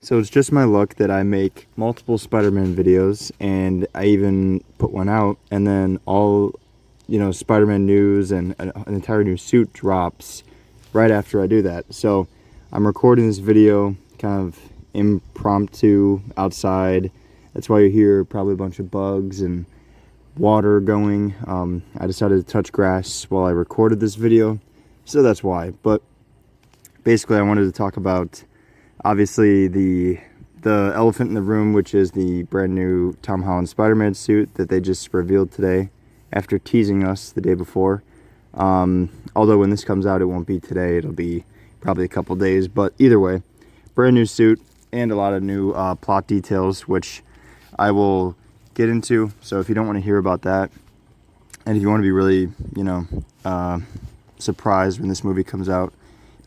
So it's just my luck that I make multiple Spider-Man videos, and I even put one out, and then all, Spider-Man news and an entire new suit drops right after I do that. So I'm recording this video kind of impromptu outside. That's why you hear probably a bunch of bugs and water going. I decided to touch grass while I recorded this video, so that's why. But basically I wanted to talk about obviously the elephant in the room, which is the brand new Tom Holland Spider-Man suit that they just revealed today after teasing us the day before. Although when this comes out, it won't be today, it'll be probably a couple days, but either way, brand new suit and a lot of new plot details, which I will get into. So if you don't want to hear about that, and if you want to be really, surprised when this movie comes out,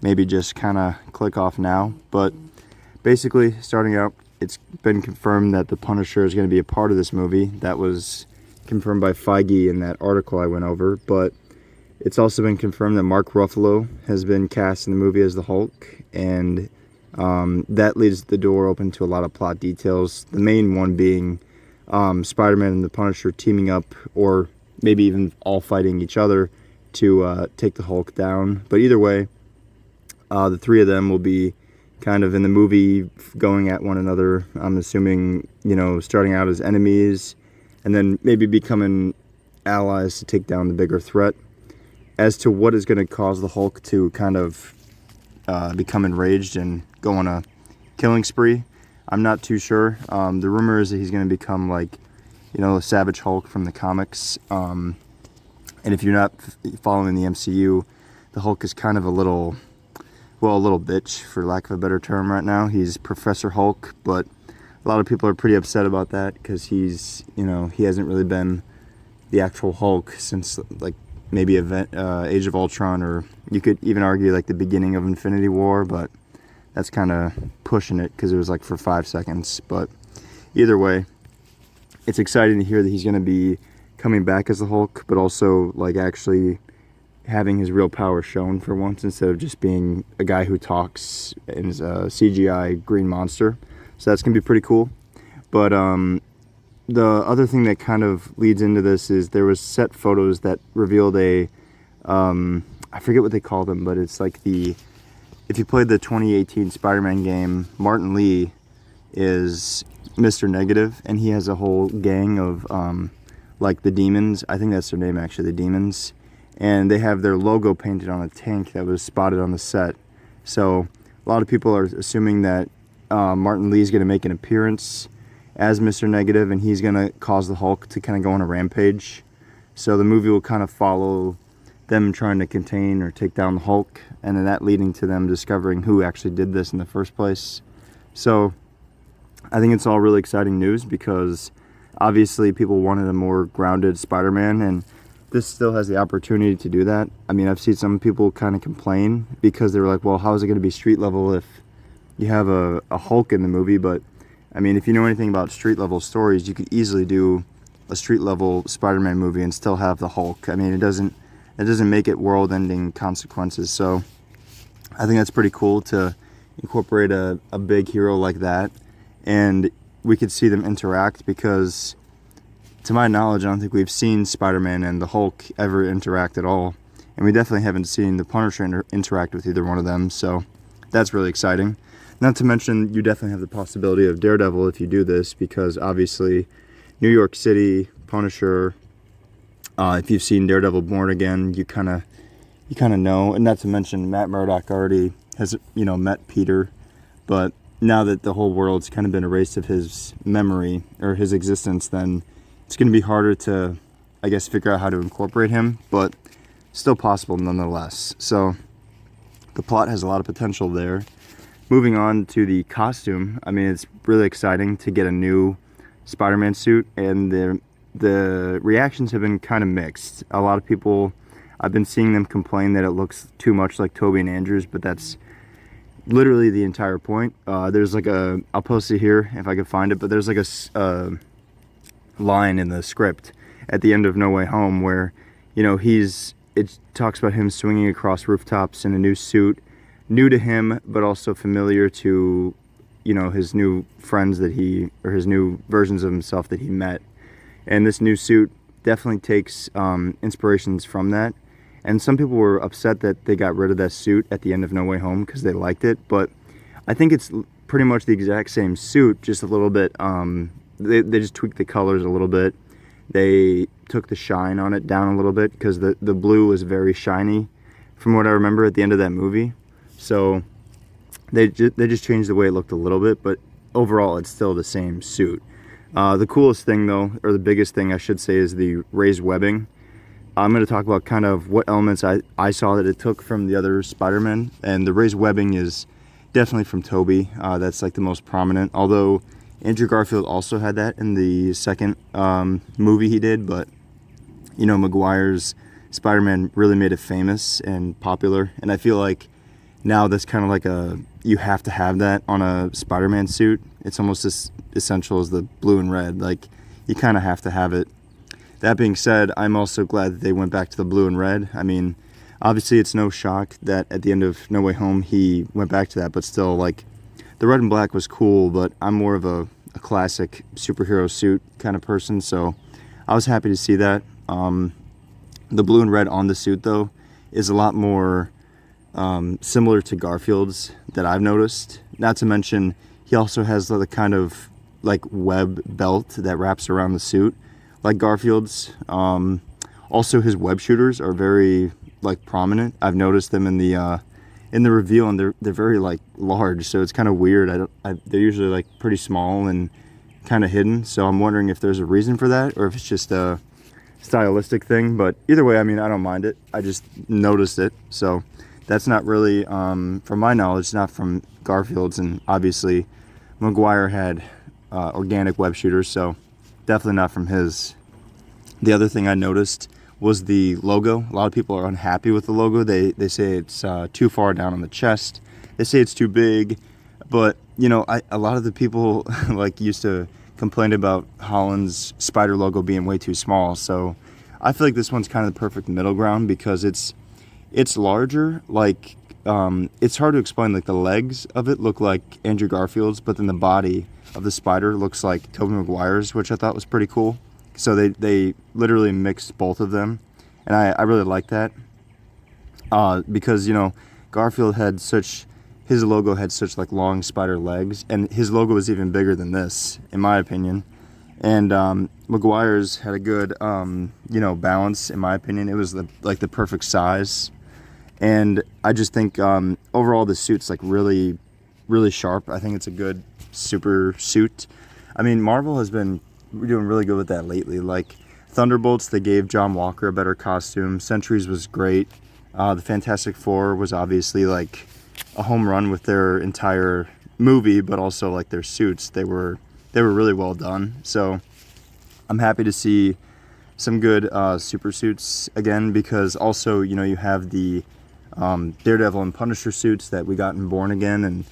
maybe just kind of click off now. But basically, starting out, it's been confirmed that the Punisher is going to be a part of this movie. That was confirmed by Feige in that article I went over. But it's also been confirmed that Mark Ruffalo has been cast in the movie as the Hulk, and that leaves the door open to a lot of plot details. The main one being Spider-Man and the Punisher teaming up, or maybe even all fighting each other to take the Hulk down. But either way, the three of them will be kind of in the movie going at one another. I'm assuming, starting out as enemies and then maybe becoming allies to take down the bigger threat. As to what is going to cause the Hulk to kind of become enraged and go on a killing spree, I'm not too sure. The rumor is that he's going to become like, a Savage Hulk from the comics. And if you're not following the MCU, the Hulk is kind of a little bitch, for lack of a better term right now. He's Professor Hulk, but a lot of people are pretty upset about that because he's, he hasn't really been the actual Hulk since, like, maybe Age of Ultron, or you could even argue, like, the beginning of Infinity War, but that's kind of pushing it because it was, like, for 5 seconds. But either way, it's exciting to hear that he's going to be coming back as the Hulk, but also, like, actually having his real power shown for once, instead of just being a guy who talks and is a CGI green monster. So that's going to be pretty cool. But the other thing that kind of leads into this is there was set photos that revealed I forget what they call them, but it's like if you played the 2018 Spider-Man game, Martin Lee is Mr. Negative, and he has a whole gang of like the Demons. I think that's their name, actually, the Demons. And they have their logo painted on a tank that was spotted on the set. So a lot of people are assuming that Martin Lee is going to make an appearance as Mr. Negative, and he's going to cause the Hulk to kind of go on a rampage. So the movie will kind of follow them trying to contain or take down the Hulk, and then that leading to them discovering who actually did this in the first place. So I think it's all really exciting news, because obviously people wanted a more grounded Spider-Man, and this still has the opportunity to do that. I mean, I've seen some people kind of complain because they were like, well, how is it going to be street level if you have a Hulk in the movie? But I mean, if you know anything about street level stories, you could easily do a street level Spider-Man movie and still have the Hulk. I mean, it doesn't make it world-ending consequences. So I think that's pretty cool to incorporate a big hero like that, and we could see them interact, because to my knowledge, I don't think we've seen Spider-Man and the Hulk ever interact at all. And we definitely haven't seen the Punisher interact with either one of them, so that's really exciting. Not to mention, you definitely have the possibility of Daredevil if you do this, because obviously New York City, Punisher, if you've seen Daredevil Born Again, you kind of know. And not to mention, Matt Murdock already has, met Peter, but now that the whole world's kind of been erased of his memory, or his existence, then it's going to be harder to, I guess, figure out how to incorporate him, but still possible nonetheless. So the plot has a lot of potential there. Moving on to the costume, I mean, it's really exciting to get a new Spider-Man suit, and the reactions have been kind of mixed. A lot of people, I've been seeing them complain that it looks too much like Tobey and Andrews, but that's literally the entire point. There's like I'll post it here if I can find it, but there's like a line in the script at the end of No Way Home where, it talks about him swinging across rooftops in a new suit, new to him, but also familiar to, his new friends or his new versions of himself that he met. And this new suit definitely takes inspirations from that. And some people were upset that they got rid of that suit at the end of No Way Home because they liked it. But I think it's pretty much the exact same suit, just a little bit, they just tweaked the colors a little bit. They took the shine on it down a little bit because the blue was very shiny from what I remember at the end of that movie. So they just changed the way it looked a little bit, but overall it's still the same suit. The coolest thing though, or the biggest thing I should say, is the raised webbing. I'm going to talk about kind of what elements I saw that it took from the other Spider-Man, and the raised webbing is definitely from Tobey. That's like the most prominent, although Andrew Garfield also had that in the second movie he did, but Maguire's Spider-Man really made it famous and popular, and I feel like now that's kind of like you have to have that on a Spider-Man suit. It's almost as essential as the blue and red. Like, you kind of have to have it. That being said, I'm also glad that they went back to the blue and red. I mean, obviously it's no shock that at the end of No Way Home he went back to that, but still, like, the red and black was cool, but I'm more of a classic superhero suit kind of person, so I was happy to see that. The blue and red on the suit, though, is a lot more similar to Garfield's that I've noticed. Not to mention, he also has the kind of like web belt that wraps around the suit, like Garfield's. Also, his web shooters are very like prominent. I've noticed them in the reveal, and they're very like large, so it's kind of weird. They're usually like pretty small and kind of hidden. So I'm wondering if there's a reason for that, or if it's just a stylistic thing. But either way, I mean, I don't mind it. I just noticed it, so that's not really from my knowledge, not from Garfield's, and obviously Maguire had organic web shooters, so definitely not from his. The other thing I noticed was the logo. A lot of people are unhappy with the logo. They say it's too far down on the chest. They say it's too big, but a lot of the people like used to complain about Holland's spider logo being way too small. So I feel like this one's kind of the perfect middle ground because it's larger. Like it's hard to explain. Like, the legs of it look like Andrew Garfield's, but then the body of the spider looks like Tobey Maguire's, which I thought was pretty cool. So they literally mixed both of them, and I really like that because Garfield had his logo had such like long spider legs, and his logo was even bigger than this, in my opinion. And Maguire's had a good balance, in my opinion. It was the perfect size, and I just think overall the suit's like really, really sharp. I think it's a good super suit. I mean, Marvel has been doing really good with that lately. Like Thunderbolts, they gave John Walker a better costume. Sentries was great. The Fantastic Four was obviously like a home run with their entire movie, but also like their suits. They were really well done. So I'm happy to see some good super suits again, because also you have the Daredevil and Punisher suits that we got in Born Again, and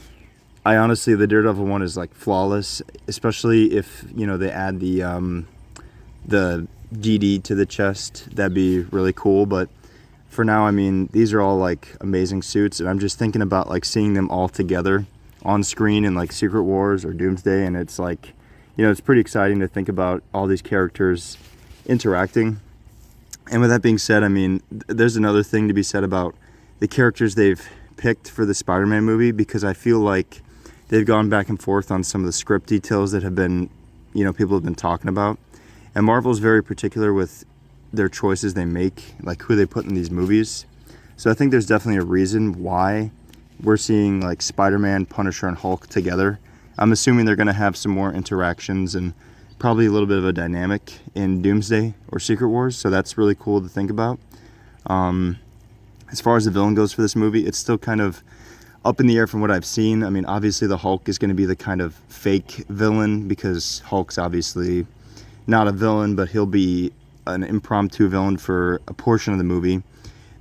I honestly, the Daredevil one is like flawless, especially if they add the DD to the chest. That'd be really cool. But for now, I mean, these are all like amazing suits, and I'm just thinking about like seeing them all together on screen in like Secret Wars or Doomsday, and it's like, it's pretty exciting to think about all these characters interacting. And with that being said, I mean, there's another thing to be said about the characters they've picked for the Spider-Man movie, because I feel like they've gone back and forth on some of the script details that have been, people have been talking about. And Marvel's very particular with their choices they make, like who they put in these movies. So I think there's definitely a reason why we're seeing like Spider-Man, Punisher, and Hulk together. I'm assuming they're going to have some more interactions and probably a little bit of a dynamic in Doomsday or Secret Wars. So that's really cool to think about. As far as the villain goes for this movie, it's still kind of up in the air from what I've seen. I mean, obviously the Hulk is going to be the kind of fake villain, because Hulk's obviously not a villain, but he'll be an impromptu villain for a portion of the movie.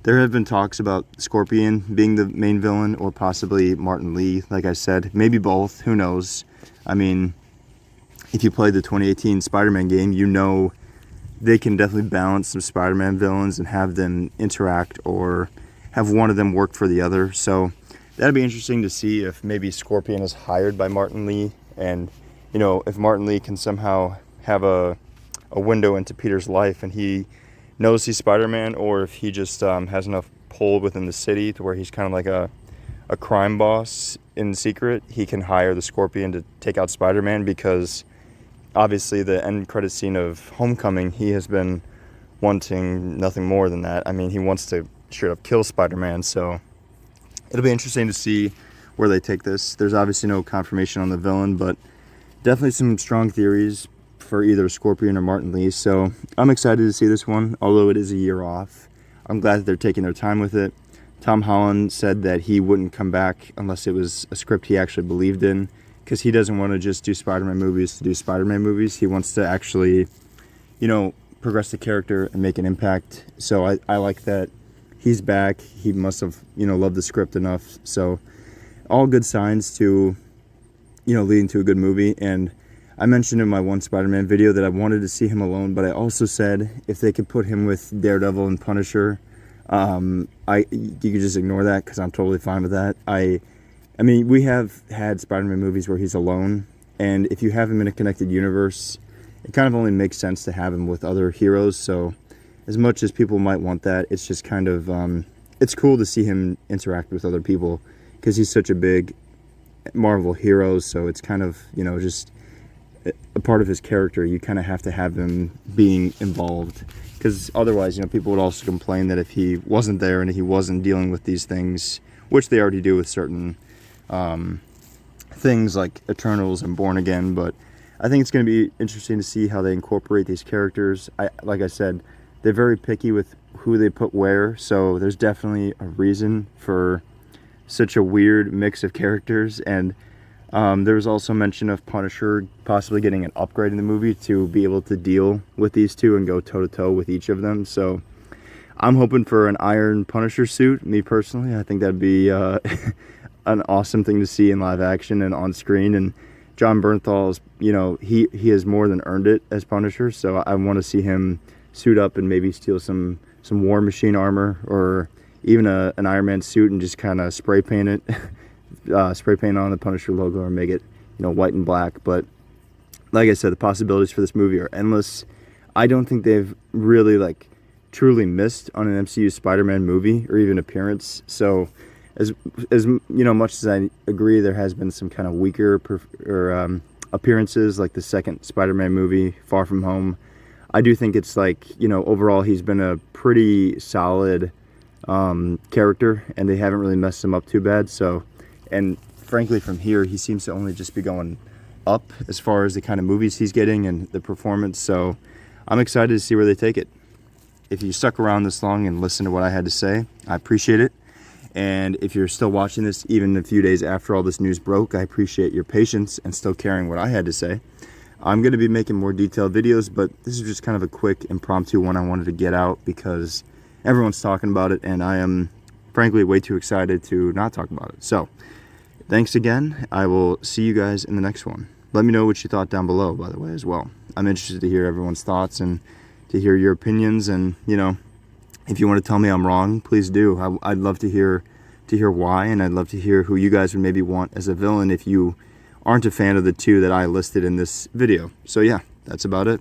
There have been talks about Scorpion being the main villain, or possibly Martin Lee, like I said. Maybe both, who knows? I mean, if you played the 2018 Spider-Man game, they can definitely balance some Spider-Man villains and have them interact, or have one of them work for the other. So that'd be interesting to see if maybe Scorpion is hired by Martin Lee, and you know, if Martin Lee can somehow have a window into Peter's life and he knows he's Spider-Man, or if he just has enough pull within the city to where he's kind of like a crime boss in secret. He can hire the Scorpion to take out Spider-Man, because obviously the end credit scene of Homecoming, he has been wanting nothing more than that. I mean, he wants to straight up kill Spider-Man, so it'll be interesting to see where they take this. There's obviously no confirmation on the villain, but definitely some strong theories for either Scorpion or Martin Lee, so I'm excited to see this one, although it is a year off. I'm glad that they're taking their time with it. Tom Holland said that he wouldn't come back unless it was a script he actually believed in, because he doesn't want to just do Spider-Man movies to do Spider-Man movies. He wants to actually, you know, progress the character and make an impact. So I like that he's back. He must have, you know, loved the script enough. So all good signs to, you know, leading to a good movie. And I mentioned in my one Spider-Man video that I wanted to see him alone, but I also said if they could put him with Daredevil and Punisher, you could just ignore that, because I'm totally fine with that. I mean, we have had Spider-Man movies where he's alone, and if you have him in a connected universe, it kind of only makes sense to have him with other heroes. So as much as people might want that, it's just kind of, it's cool to see him interact with other people, because he's such a big Marvel hero. So it's kind of, you know, just a part of his character. You kind of have to have him being involved, because otherwise, you know, people would also complain that if he wasn't there and he wasn't dealing with these things, which they already do with certain things like Eternals and Born Again. But I think it's going to be interesting to see how they incorporate these characters. Like I said, they're very picky with who they put where, so there's definitely a reason for such a weird mix of characters. And there was also mention of Punisher possibly getting an upgrade in the movie to be able to deal with these two and go toe-to-toe with each of them. So I'm hoping for an Iron Punisher suit, me personally. I think that'd be an awesome thing to see in live action and on screen. And Jon Bernthal's, you know, he has more than earned it as Punisher, so I want to see him suit up and maybe steal some War Machine armor, or even an Iron Man suit, and just kind of spray paint it. Spray paint on the Punisher logo, or make it, you know, white and black. But like I said, the possibilities for this movie are endless. I don't think they've really like truly missed on an MCU Spider-Man movie or even appearance. So as you know, much as I agree there has been some kind of weaker appearances, like the second Spider-Man movie, Far From Home, I do think it's like, you know, overall he's been a pretty solid character, and they haven't really messed him up too bad. So, and frankly, from here, he seems to only just be going up as far as the kind of movies he's getting and the performance. So I'm excited to see where they take it. If you stuck around this long and listened to what I had to say, I appreciate it. And if you're still watching this even a few days after all this news broke, I appreciate your patience and still caring what I had to say. I'm going to be making more detailed videos, but this is just kind of a quick impromptu one I wanted to get out because everyone's talking about it, and I am frankly way too excited to not talk about it. So thanks again. I will see you guys in the next one. Let me know what you thought down below, by the way, as well. I'm interested to hear everyone's thoughts and to hear your opinions. And, you know, if you want to tell me I'm wrong, please do. I'd love to hear why, and I'd love to hear who you guys would maybe want as a villain if you aren't a fan of the two that I listed in this video. So yeah, that's about it.